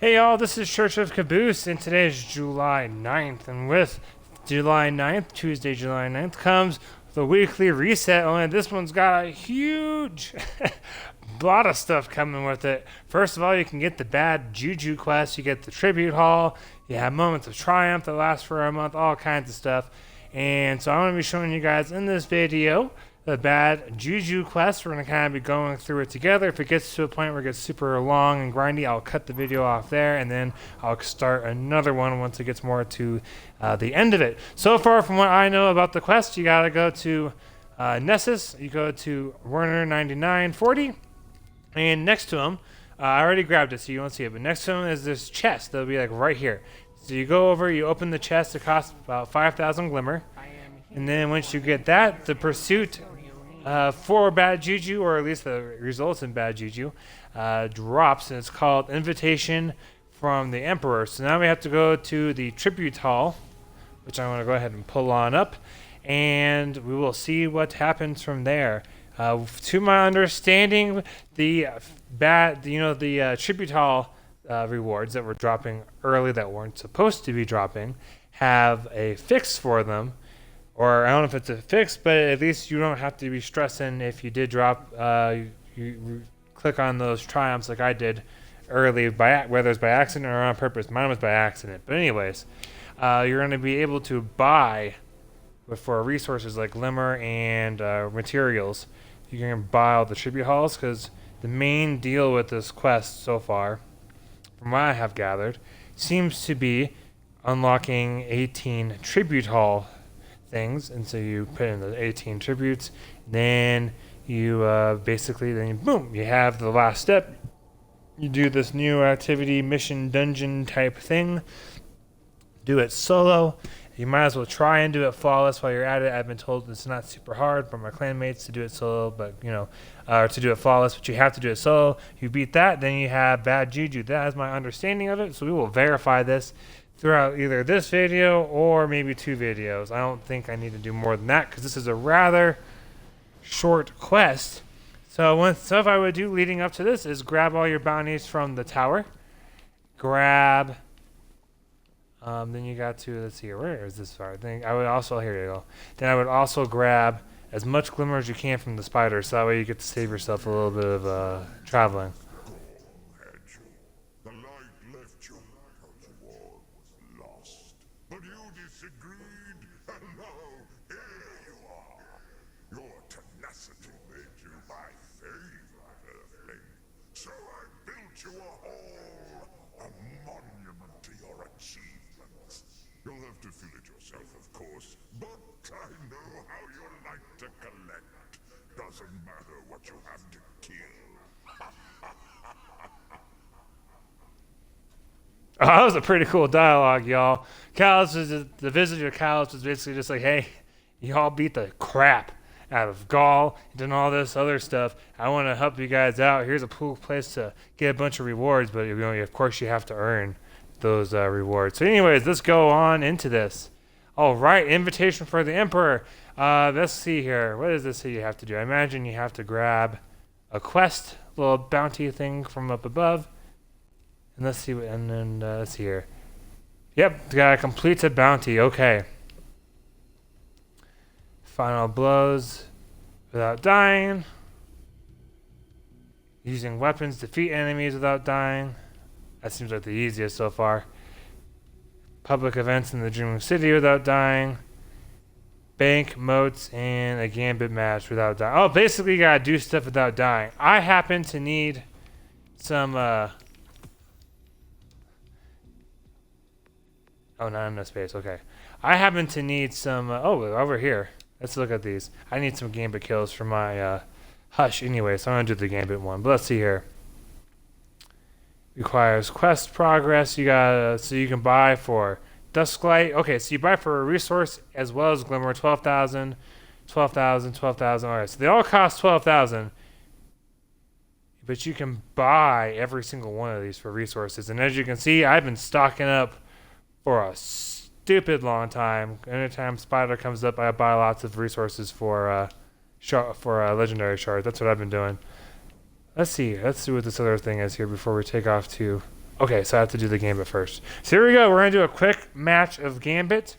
Hey y'all, this is Church of Caboose, and today is July 9th, and with July 9th, Tuesday, July 9th, comes the weekly reset. Only this one's got a huge lot of stuff coming with it. First of all, you can get the bad Juju quest, you get the tribute hall, you have moments of triumph that last for a month, all kinds of stuff. And so I'm going to be showing you guys in this video the bad Juju quest. We're going to kind of be going through it together. If it gets to a point where it gets super long and grindy, I'll cut the video off there, and then I'll start another one once it gets more to the end of it. So far, from what I know about the quest, you got to go to Nessus, you go to Werner 9940, and next to him, I already grabbed it so you won't see it, but next to him is this chest that'll be like right here. So you go over, you open the chest, it costs about 5,000 glimmer, and then once you get that, the pursuit for bad Juju, or at least the results in bad Juju, drops, and it's called Invitation from the Emperor. So now we have to go to the Tribute Hall, which I'm going to go ahead and pull on up, and we will see what happens from there. To my understanding, the Tribute Hall rewards that were dropping early that weren't supposed to be dropping have a fix for them. Or I don't know if it's a fix, but at least you don't have to be stressing if you did drop. You click on those triumphs like I did early, whether it's by accident or on purpose. Mine was by accident. But anyways, you're going to be able to buy for resources like glimmer and materials. You can buy all the tribute halls, because the main deal with this quest so far, from what I have gathered, seems to be unlocking 18 tribute hall things. And so you put in the 18 tributes, then you boom, you have the last step. You do this new activity, mission, dungeon type thing. Do it solo. You might as well try and do it flawless while you're at it. I've been told it's not super hard from my clanmates to do it solo, but to do it flawless, but you have to do it solo. You beat that, then you have bad Juju. That is my understanding of it, so we will verify this throughout either this video or maybe 2 videos. I don't think I need to do more than that, because this is a rather short quest. So one stuff I would do leading up to this is grab all your bounties from the tower. Grab... then you got to, let's see here, where is this far? I would also, here you go. Then I would also grab as much glimmer as you can from the spider, so that way you get to save yourself a little bit of traveling. The light left you because war was lost. But you disagreed, and now here you are. Your tenacity made you my favorite earthling. So I built you a hall, a monument to your achievements. You'll have to fill it yourself, of course, but I know how you like to collect. Doesn't matter what you have to kill. Oh, that was a pretty cool dialogue, y'all. The visitor Callus was basically just like, hey, y'all beat the crap out of Gaul and all this other stuff. I want to help you guys out. Here's a cool place to get a bunch of rewards, but of course you have to earn those rewards. So anyways, let's go on into this. All right, invitation for the Emperor. Let's see here. What does this say you have to do? I imagine you have to grab a quest, little bounty thing from up above. And let's see, let's see here. Yep, gotta complete a bounty. Okay. Final blows without dying. Using weapons, defeat enemies without dying. That seems like the easiest so far. Public events in the Dreaming City without dying. Bank, moats, and a gambit match without dying. Oh, basically you gotta do stuff without dying. I happen to need some, oh, not enough space. Okay. I happen to need some... over here. Let's look at these. I need some gambit kills for my Hush anyway, so I'm going to do the gambit one. But let's see here. Requires quest progress. You got so you can buy for Dusklight. Okay, so you buy for a resource as well as Glimmer. 12,000, 12,000, 12,000. All right, so they all cost 12,000. But you can buy every single one of these for resources. And as you can see, I've been stocking up for a stupid long time. Anytime Spider comes up, I buy lots of resources for legendary shards. That's what I've been doing. Let's see. Let's see what this other thing is here before we take off to Okay, so I have to do the Gambit first. So here we go. We're going to do a quick match of Gambit.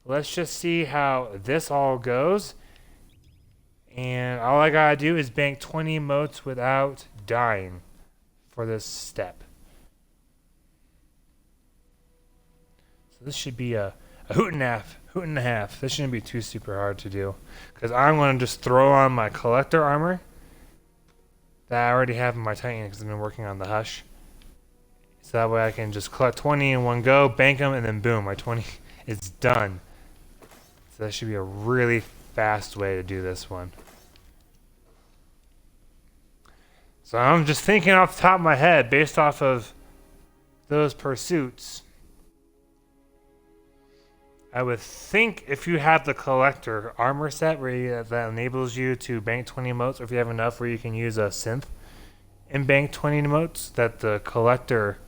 Let's just see how this all goes. And all I got to do is bank 20 motes without dying for this step. So this should be a hoot and a half. This shouldn't be too super hard to do. Because I'm going to just throw on my collector armor that I already have in my Titan because I've been working on the Hush. So that way I can just collect 20 in one go, bank them, and then boom, my 20 is done. So that should be a really fast way to do this one. So I'm just thinking off the top of my head, based off of those pursuits, I would think if you have the collector armor set that enables you to bank 20 emotes, or if you have enough where you can use a synth and bank 20 emotes, that the collector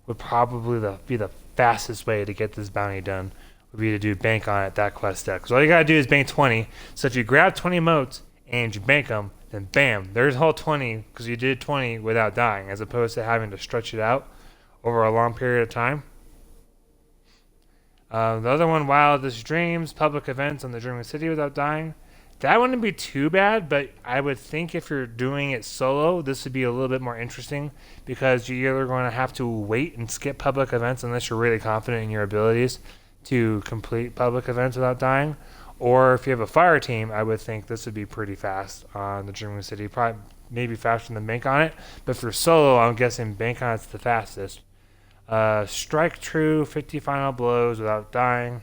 would probably be the fastest way to get this bounty done, would be to do bank on it, that quest deck. So all you gotta do is bank 20. So if you grab 20 emotes and you bank them, then bam, there's a whole 20 because you did 20 without dying, as opposed to having to stretch it out over a long period of time. The other one, Wildest Dreams, public events on the Dreaming City without dying. That wouldn't be too bad, but I would think if you're doing it solo, this would be a little bit more interesting because you're either going to have to wait and skip public events unless you're really confident in your abilities to complete public events without dying. Or if you have a fire team, I would think this would be pretty fast on the Dreaming City. Probably maybe faster than Bank on it. But for solo, I'm guessing Bank on it's the fastest. Strike true, 50 final blows without dying.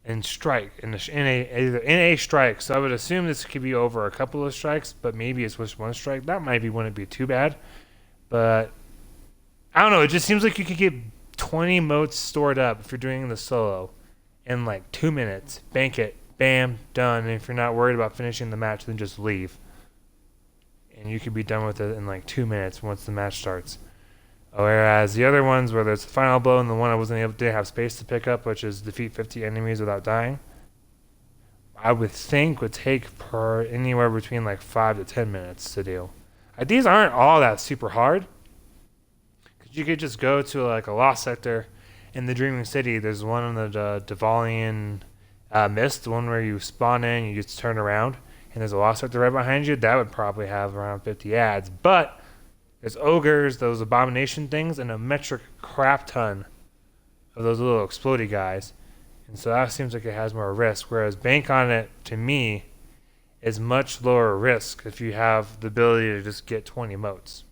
And strike in a strike. So I would assume this could be over a couple of strikes, but maybe it's just one strike. That wouldn't be too bad. But I don't know. It just seems like you could get 20 motes stored up if you're doing the solo in like 2 minutes. Bank it, bam, done. And if you're not worried about finishing the match, then just leave. And you could be done with it in like 2 minutes once the match starts. Whereas the other ones where there's a final blow and the one I wasn't able to have space to pick up, which is defeat 50 enemies without dying, I would think would take anywhere between like 5 to 10 minutes to do. These aren't all that super hard. Because you could just go to like a lost sector in the Dreaming City. There's one in the Devalian Mist, the one where you spawn in, you just turn around, and there's a lost sector right behind you. That would probably have around 50 ads. But there's ogres, those abomination things, and a metric crap ton of those little explodey guys. And so that seems like it has more risk. Whereas Bank on it, to me, is much lower risk if you have the ability to just get 20 motes.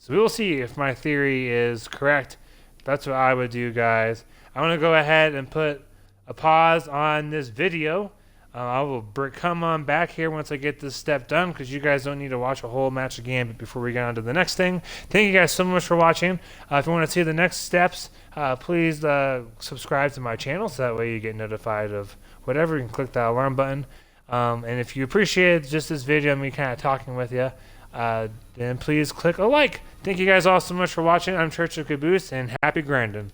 So we will see if my theory is correct. That's what I would do, guys. I'm going to go ahead and put a pause on this video. I will come on back here once I get this step done because you guys don't need to watch a whole match of Gambit before we get on to the next thing. Thank you guys so much for watching. If you want to see the next steps, please subscribe to my channel so that way you get notified of whatever. You can click that alarm button. And if you appreciate just this video and me kind of talking with you, then please click a like. Thank you guys all so much for watching. I'm Church of Caboose, and happy grinding.